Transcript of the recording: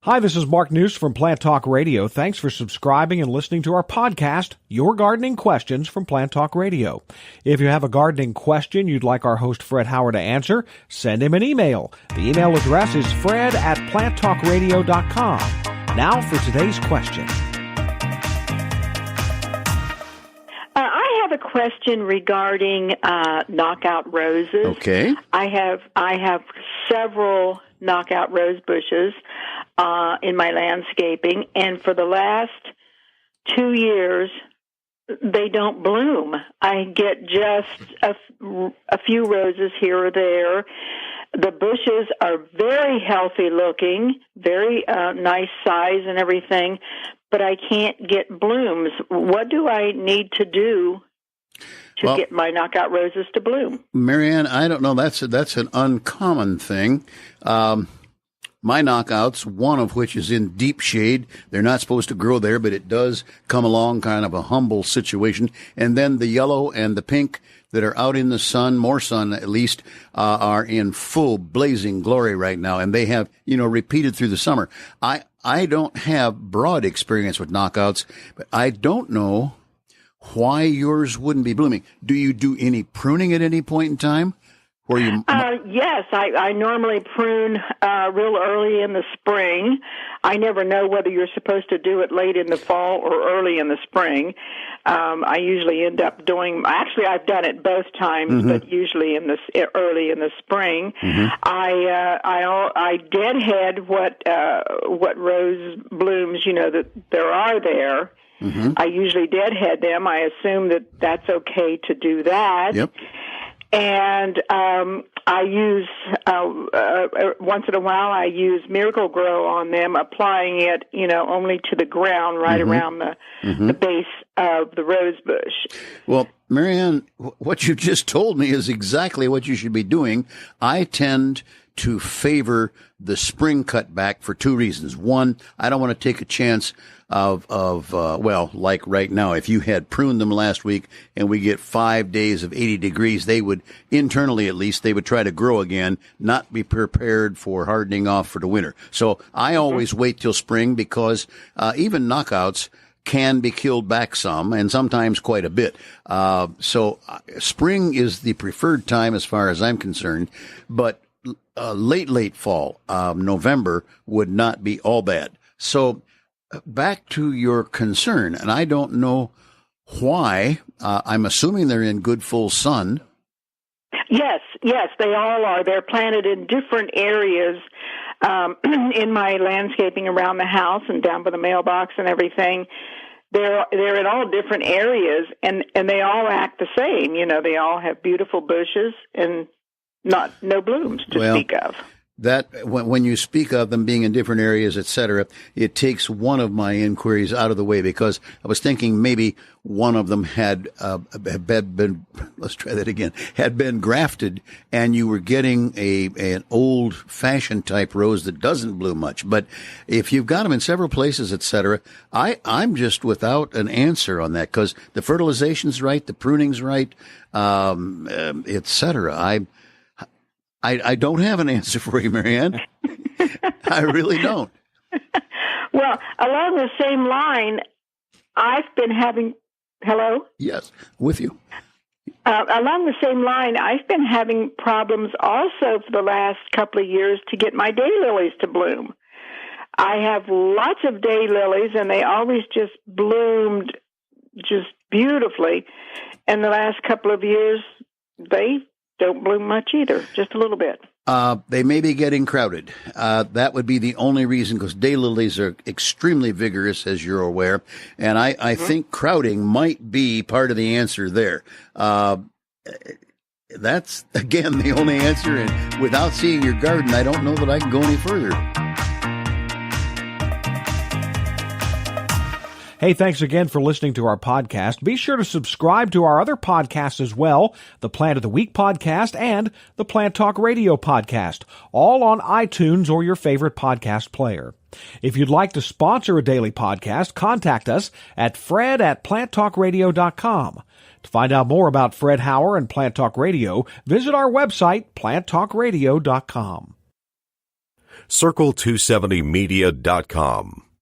Hi, this is Mark News from Plant Talk Radio. Thanks for subscribing and listening to our podcast, Your Gardening Questions from Plant Talk Radio. If you have a gardening question you'd like our host Fred Howard to answer, send him an email. The email address is fred@planttalkradio.com. Now for today's question. I have a question regarding knockout roses. Okay. I have several knockout rose bushes in my landscaping, and for the last 2 years, they don't bloom. I get just a few roses here or there. The bushes are very healthy looking, very nice size and everything, but I can't get blooms. What do I need to do to get my knockout roses to bloom? Marianne, I don't know. That's an uncommon thing. My knockouts, one of which is in deep shade, they're not supposed to grow there, but it does come along kind of a humble situation. And then the yellow and the pink that are out in the sun, more sun at least, are in full blazing glory right now. And they have, repeated through the summer. I don't have broad experience with knockouts, but I don't know why yours wouldn't be blooming. Do you do any pruning at any point in time? Yes, I normally prune real early in the spring. I never know whether you're supposed to do it late in the fall or early in the spring. I usually end up actually I've done it both times, but usually early in the spring. I deadhead what rose blooms, that there are there. I usually deadhead them. I assume that that's okay to do that. Yep. And I use, once in a while, I use Miracle Grow on them, applying it, only to the ground right around the base of the rose bush. Well, Marianne, what you just told me is exactly what you should be doing. I tend to favor the spring cutback for two reasons. One, I don't want to take a chance of like right now, if you had pruned them last week and we get 5 days of 80 degrees, they would, internally at least, they would try to grow again, not be prepared for hardening off for the winter. So I always wait till spring because even knockouts can be killed back some and sometimes quite a bit. So spring is the preferred time as far as I'm concerned, but late fall, November would not be all bad. So back to your concern, and I don't know why. I'm assuming they're in good full sun. Yes, they all are. They're planted in different areas in my landscaping around the house and down by the mailbox and everything. They're in all different areas, and they all act the same. They all have beautiful bushes and no blooms to speak of. That when you speak of them being in different areas, etc., it takes one of my inquiries out of the way because I was thinking maybe one of them had been, let's try that again, had been grafted, and you were getting an old-fashioned type rose that doesn't bloom much. But if you've got them in several places, etc., I'm just without an answer on that because the fertilization's right, the pruning's right, etc. I don't have an answer for you, Marianne. I really don't. Well, along the same line, I've been having... Hello? Yes, with you. Along the same line, I've been having problems also for the last couple of years to get my daylilies to bloom. I have lots of daylilies, and they always just bloomed just beautifully. And the last couple of years, they don't bloom much either, just a little bit. They may be getting crowded. That would be the only reason, because daylilies are extremely vigorous, as you're aware, and I think crowding might be part of the answer there. That's, again, the only answer, and without seeing your garden, I don't know that I can go any further. Hey, thanks again for listening to our podcast. Be sure to subscribe to our other podcasts as well, the Plant of the Week podcast and the Plant Talk Radio podcast, all on iTunes or your favorite podcast player. If you'd like to sponsor a daily podcast, contact us at fred@planttalkradio.com. To find out more about Fred Howard and Plant Talk Radio, visit our website, planttalkradio.com. Circle270media.com.